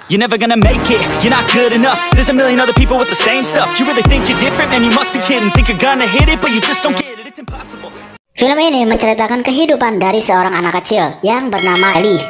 You're never gonna make it, you're not good enough. There's a million other people with the same stuff. You really think you're different? Man, you must be kidding. Think you're gonna hit it, but you just don't get it. It's impossible. Film ini menceritakan kehidupan dari seorang anak kecil yang bernama Ellie.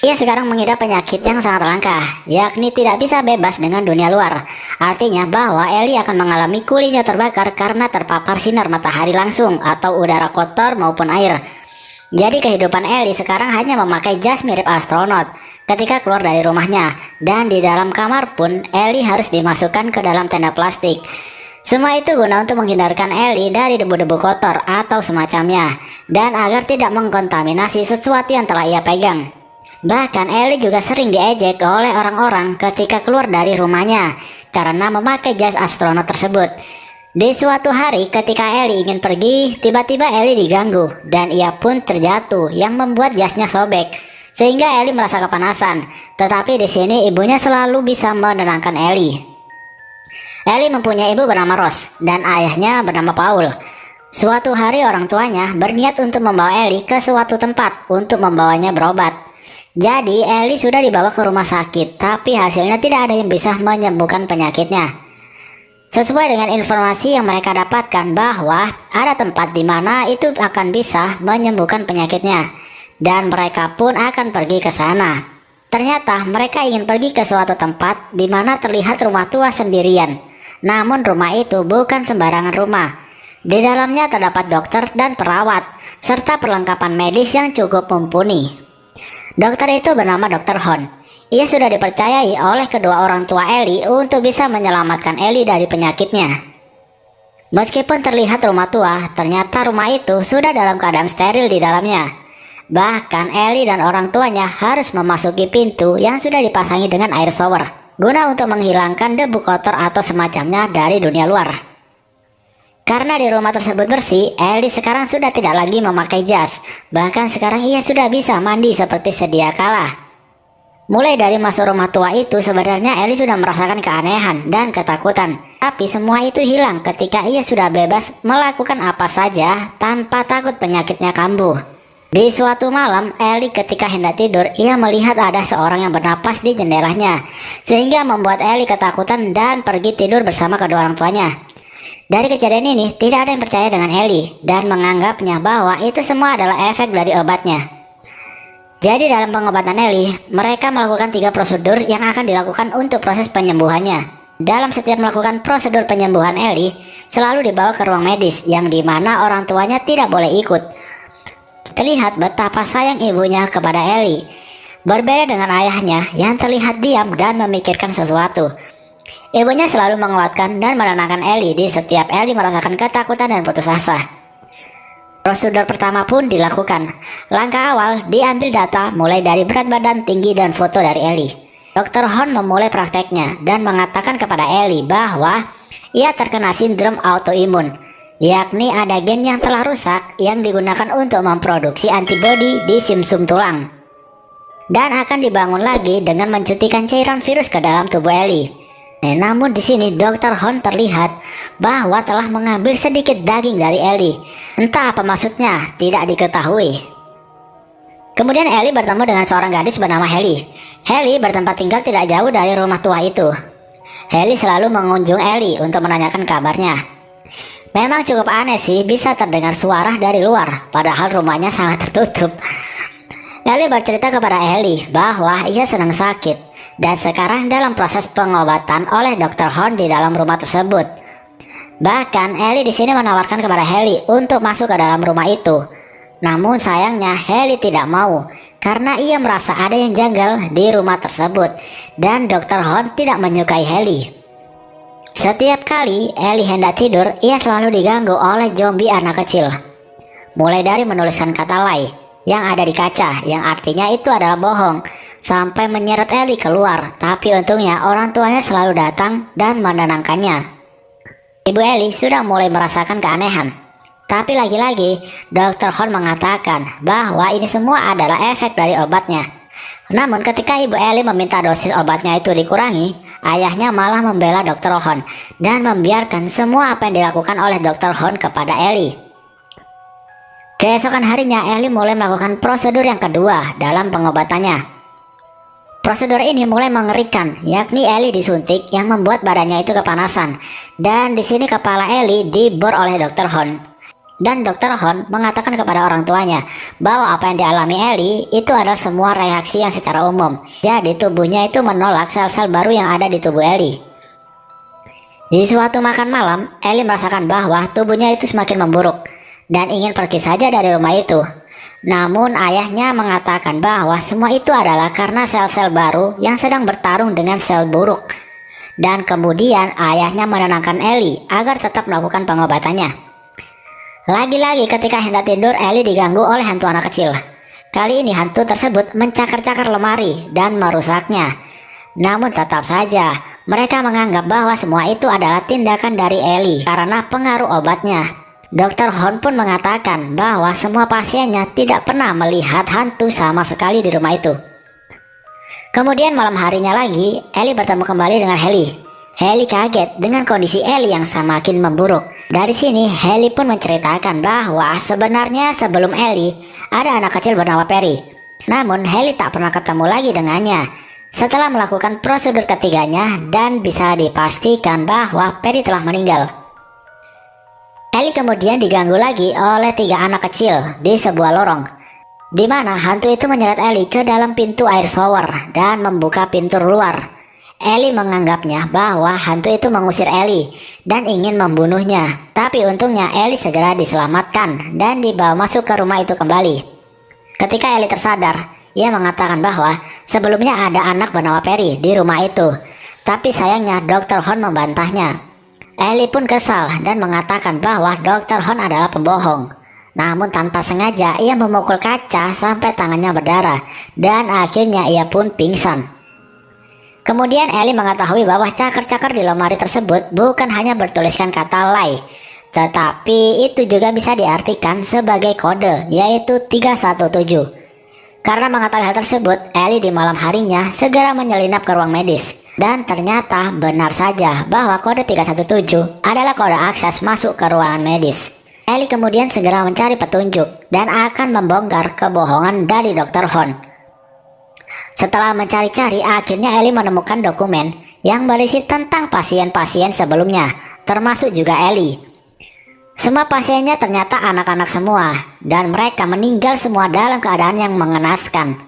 Ia sekarang mengidap penyakit yang sangat langka, yakni tidak bisa bebas dengan dunia luar. Artinya bahwa Ellie akan mengalami kulitnya terbakar karena terpapar sinar matahari langsung atau udara kotor maupun air. Jadi kehidupan Ellie sekarang hanya memakai jas mirip astronot ketika keluar dari rumahnya, dan di dalam kamar pun Ellie harus dimasukkan ke dalam tenda plastik. Semua itu guna untuk menghindarkan Ellie dari debu-debu kotor atau semacamnya, dan agar tidak mengkontaminasi sesuatu yang telah ia pegang. Bahkan Ellie juga sering diejek oleh orang-orang ketika keluar dari rumahnya karena memakai jas astronot tersebut. Di suatu hari ketika Ellie ingin pergi, tiba-tiba Ellie diganggu dan ia pun terjatuh yang membuat jasnya sobek, sehingga Ellie merasa kepanasan. Tetapi di sini ibunya selalu bisa menenangkan Ellie. Ellie mempunyai ibu bernama Rose dan ayahnya bernama Paul. Suatu hari orang tuanya berniat untuk membawa Ellie ke suatu tempat untuk membawanya berobat. Jadi Ellie sudah dibawa ke rumah sakit, tapi hasilnya tidak ada yang bisa menyembuhkan penyakitnya. Sesuai dengan informasi yang mereka dapatkan bahwa ada tempat di mana itu akan bisa menyembuhkan penyakitnya, dan mereka pun akan pergi ke sana. Ternyata mereka ingin pergi ke suatu tempat di mana terlihat rumah tua sendirian. Namun rumah itu bukan sembarangan rumah. Di dalamnya terdapat dokter dan perawat serta perlengkapan medis yang cukup mumpuni. Dokter itu bernama Dr. Hon. Ia sudah dipercayai oleh kedua orang tua Ellie untuk bisa menyelamatkan Ellie dari penyakitnya. Meskipun terlihat rumah tua, ternyata rumah itu sudah dalam keadaan steril di dalamnya. Bahkan Ellie dan orang tuanya harus memasuki pintu yang sudah dipasangi dengan air shower, guna untuk menghilangkan debu kotor atau semacamnya dari dunia luar. Karena di rumah tersebut bersih, Ellie sekarang sudah tidak lagi memakai jas. Bahkan sekarang ia sudah bisa mandi seperti sedia kala. Mulai dari masuk rumah tua itu, sebenarnya Ellie sudah merasakan keanehan dan ketakutan. Tapi semua itu hilang ketika ia sudah bebas melakukan apa saja tanpa takut penyakitnya kambuh. Di suatu malam, Ellie ketika hendak tidur, ia melihat ada seorang yang bernapas di jendelanya, sehingga membuat Ellie ketakutan dan pergi tidur bersama kedua orang tuanya. Dari kejadian ini, tidak ada yang percaya dengan Ellie dan menganggapnya bahwa itu semua adalah efek dari obatnya. Jadi dalam pengobatan Ellie, mereka melakukan 3 prosedur yang akan dilakukan untuk proses penyembuhannya. Dalam setiap melakukan prosedur penyembuhan Ellie, selalu dibawa ke ruang medis yang dimana orang tuanya tidak boleh ikut. Terlihat betapa sayang ibunya kepada Ellie, berbeda dengan ayahnya yang terlihat diam dan memikirkan sesuatu. Ibunya selalu menguatkan dan menenangkan Ellie di setiap Ellie merasakan ketakutan dan putus asa. Prosedur pertama pun dilakukan. Langkah awal diambil data mulai dari berat badan, tinggi, dan foto dari Ellie. Dr. Hon memulai prakteknya dan mengatakan kepada Ellie bahwa ia terkena sindrom autoimun, yakni ada gen yang telah rusak yang digunakan untuk memproduksi antibodi di sumsum tulang, dan akan dibangun lagi dengan mensuntikan cairan virus ke dalam tubuh Ellie. Namun di sini Dr. Hon terlihat bahwa telah mengambil sedikit daging dari Ellie. Entah apa maksudnya, tidak diketahui. Kemudian Ellie bertemu dengan seorang gadis bernama Haley. Haley bertempat tinggal tidak jauh dari rumah tua itu. Haley selalu mengunjung Ellie untuk menanyakan kabarnya. Memang cukup aneh sih bisa terdengar suara dari luar, padahal rumahnya sangat tertutup. Ellie bercerita kepada Haley bahwa ia sedang sakit dan sekarang dalam proses pengobatan oleh Dr. Hon di dalam rumah tersebut. Bahkan Ellie di sini menawarkan kepada Haley untuk masuk ke dalam rumah itu. Namun sayangnya Haley tidak mau karena ia merasa ada yang janggal di rumah tersebut dan Dr. Hon tidak menyukai Haley. Setiap kali Ellie hendak tidur, ia selalu diganggu oleh zombie anak kecil. Mulai dari menuliskan kata lie yang ada di kaca, yang artinya itu adalah bohong, sampai menyeret Ellie keluar. Tapi untungnya orang tuanya selalu datang dan menenangkannya. Ibu Ellie sudah mulai merasakan keanehan. Tapi lagi-lagi Dr. Hon mengatakan bahwa ini semua adalah efek dari obatnya. Namun ketika ibu Ellie meminta dosis obatnya itu dikurangi, ayahnya malah membela Dr. Hon dan membiarkan semua apa yang dilakukan oleh Dr. Hon kepada Ellie. Keesokan harinya Ellie mulai melakukan prosedur yang kedua dalam pengobatannya. Prosedur ini mulai mengerikan, yakni Ellie disuntik yang membuat badannya itu kepanasan. Dan di sini kepala Ellie dibor oleh Dr. Horn. Dan Dr. Horn mengatakan kepada orang tuanya bahwa apa yang dialami Ellie itu adalah semua reaksi yang secara umum. Jadi tubuhnya itu menolak sel-sel baru yang ada di tubuh Ellie. Di suatu makan malam, Ellie merasakan bahwa tubuhnya itu semakin memburuk dan ingin pergi saja dari rumah itu. Namun ayahnya mengatakan bahwa semua itu adalah karena sel-sel baru yang sedang bertarung dengan sel buruk. Dan kemudian ayahnya menenangkan Ellie agar tetap melakukan pengobatannya. Lagi-lagi ketika hendak tidur, Ellie diganggu oleh hantu anak kecil. Kali ini hantu tersebut mencakar-cakar lemari dan merusaknya. Namun tetap saja mereka menganggap bahwa semua itu adalah tindakan dari Ellie karena pengaruh obatnya. Dr. Horn pun mengatakan bahwa semua pasiennya tidak pernah melihat hantu sama sekali di rumah itu. Kemudian malam harinya lagi, Ellie bertemu kembali dengan Haley. Haley kaget dengan kondisi Ellie yang semakin memburuk. Dari sini, Haley pun menceritakan bahwa sebenarnya sebelum Ellie, ada anak kecil bernama Perry. Namun, Haley tak pernah ketemu lagi dengannya. Setelah melakukan prosedur ketiganya dan bisa dipastikan bahwa Perry telah meninggal. Ellie kemudian diganggu lagi oleh 3 anak kecil di sebuah lorong, di mana hantu itu menyeret Ellie ke dalam pintu air shower dan membuka pintu luar. Ellie menganggapnya bahwa hantu itu mengusir Ellie dan ingin membunuhnya, tapi untungnya Ellie segera diselamatkan dan dibawa masuk ke rumah itu kembali. Ketika Ellie tersadar, ia mengatakan bahwa sebelumnya ada anak bernama Perry di rumah itu, tapi sayangnya Dr. Horn membantahnya. Ellie pun kesal dan mengatakan bahwa Dr. Horn adalah pembohong. Namun tanpa sengaja ia memukul kaca sampai tangannya berdarah dan akhirnya ia pun pingsan. Kemudian Ellie mengetahui bahwa cakar-cakar di lemari tersebut bukan hanya bertuliskan kata lie, tetapi itu juga bisa diartikan sebagai kode, yaitu 317. Karena mengetahui hal tersebut, Ellie di malam harinya segera menyelinap ke ruang medis. Dan ternyata benar saja bahwa kode 317 adalah kode akses masuk ke ruangan medis. Ellie kemudian segera mencari petunjuk dan akan membongkar kebohongan dari Dr. Horn. Setelah mencari-cari, akhirnya Ellie menemukan dokumen yang berisi tentang pasien-pasien sebelumnya, termasuk juga Ellie. Semua pasiennya ternyata anak-anak semua, dan mereka meninggal semua dalam keadaan yang mengenaskan.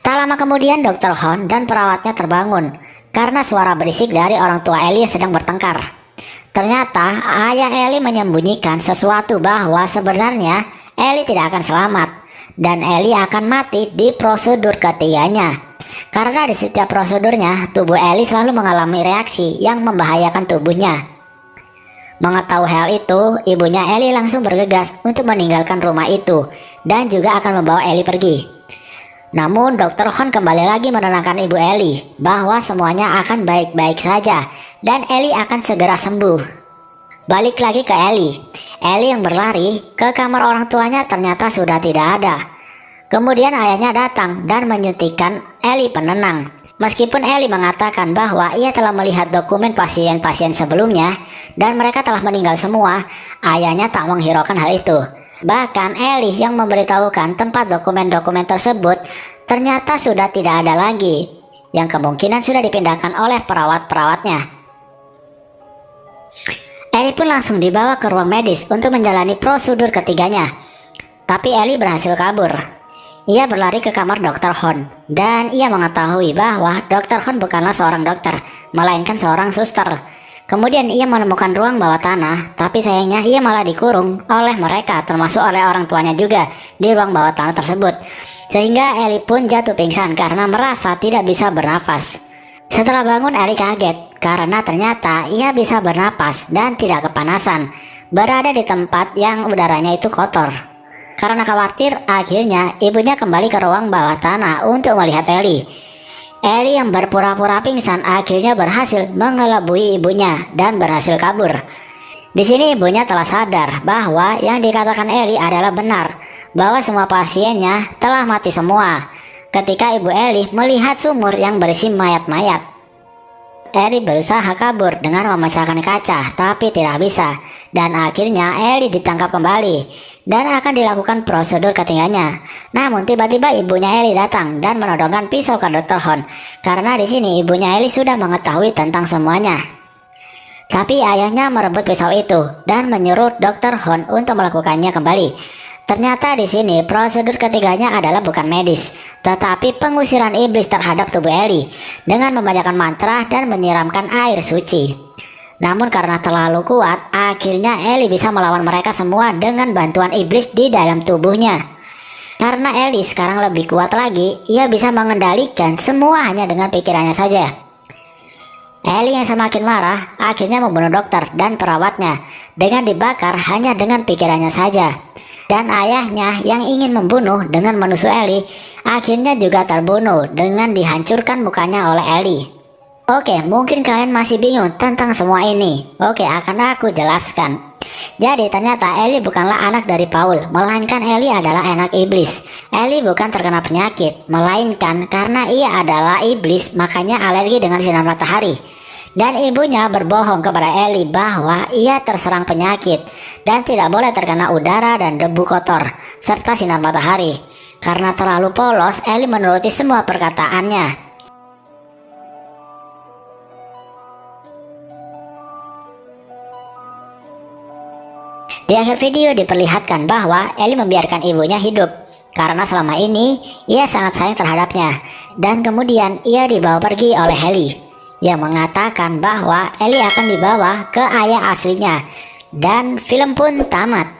Tak lama kemudian Dr. Horn dan perawatnya terbangun karena suara berisik dari orang tua Ellie yang sedang bertengkar. Ternyata ayah Ellie menyembunyikan sesuatu bahwa sebenarnya Ellie tidak akan selamat dan Ellie akan mati di prosedur ketiganya. Karena di setiap prosedurnya tubuh Ellie selalu mengalami reaksi yang membahayakan tubuhnya. Mengetahui hal itu, ibunya Ellie langsung bergegas untuk meninggalkan rumah itu dan juga akan membawa Ellie pergi. Namun Dr. Horn kembali lagi menenangkan ibu Ellie bahwa semuanya akan baik-baik saja dan Ellie akan segera sembuh. Balik lagi ke Ellie. Ellie yang berlari ke kamar orang tuanya ternyata sudah tidak ada. Kemudian ayahnya datang dan menyuntikkan Ellie penenang. Meskipun Ellie mengatakan bahwa ia telah melihat dokumen pasien-pasien sebelumnya dan mereka telah meninggal semua, ayahnya tak menghiraukan hal itu. Bahkan Ellie yang memberitahukan tempat dokumen-dokumen tersebut ternyata sudah tidak ada lagi, yang kemungkinan sudah dipindahkan oleh perawat-perawatnya. Ellie pun langsung dibawa ke ruang medis untuk menjalani prosedur ketiganya. Tapi Ellie berhasil kabur. Ia berlari ke kamar Dr. Horn dan ia mengetahui bahwa Dr. Horn bukanlah seorang dokter, melainkan seorang suster. Kemudian ia menemukan ruang bawah tanah, tapi sayangnya ia malah dikurung oleh mereka, termasuk oleh orang tuanya juga di ruang bawah tanah tersebut. Sehingga Ellie pun jatuh pingsan karena merasa tidak bisa bernafas. Setelah bangun, Ellie kaget karena ternyata ia bisa bernapas dan tidak kepanasan, berada di tempat yang udaranya itu kotor. Karena khawatir, akhirnya ibunya kembali ke ruang bawah tanah untuk melihat Ellie. Ellie yang berpura-pura pingsan akhirnya berhasil mengelabui ibunya dan berhasil kabur. Di sini ibunya telah sadar bahwa yang dikatakan Ellie adalah benar, bahwa semua pasiennya telah mati semua. Ketika ibu Ellie melihat sumur yang berisi mayat-mayat, Ellie berusaha kabur dengan memecahkan kaca, tapi tidak bisa. Dan akhirnya Ellie ditangkap kembali dan akan dilakukan prosedur ketiganya. Namun tiba-tiba ibunya Ellie datang dan menodongkan pisau ke Dr. Hon, karena di sini ibunya Ellie sudah mengetahui tentang semuanya. Tapi ayahnya merebut pisau itu dan menyuruh Dr. Hon untuk melakukannya kembali. Ternyata di sini prosedur ketiganya adalah bukan medis, tetapi pengusiran iblis terhadap tubuh Ellie dengan membacakan mantra dan menyiramkan air suci. Namun karena terlalu kuat, akhirnya Ellie bisa melawan mereka semua dengan bantuan iblis di dalam tubuhnya. Karena Ellie sekarang lebih kuat lagi, ia bisa mengendalikan semua hanya dengan pikirannya saja. Ellie yang semakin marah akhirnya membunuh dokter dan perawatnya dengan dibakar hanya dengan pikirannya saja. Dan ayahnya yang ingin membunuh dengan menusuk Ellie akhirnya juga terbunuh dengan dihancurkan mukanya oleh Ellie. Oke, mungkin kalian masih bingung tentang semua ini. Oke, akan aku jelaskan. Jadi ternyata Ellie bukanlah anak dari Paul, melainkan Ellie adalah anak iblis. Ellie bukan terkena penyakit, melainkan karena ia adalah iblis makanya alergi dengan sinar matahari. Dan ibunya berbohong kepada Ellie bahwa ia terserang penyakit dan tidak boleh terkena udara dan debu kotor serta sinar matahari. Karena terlalu polos, Ellie menuruti semua perkataannya. Di akhir video diperlihatkan bahwa Ellie membiarkan ibunya hidup karena selama ini ia sangat sayang terhadapnya. Dan kemudian ia dibawa pergi oleh Ellie yang mengatakan bahwa Ellie akan dibawa ke ayah aslinya. Dan film pun tamat.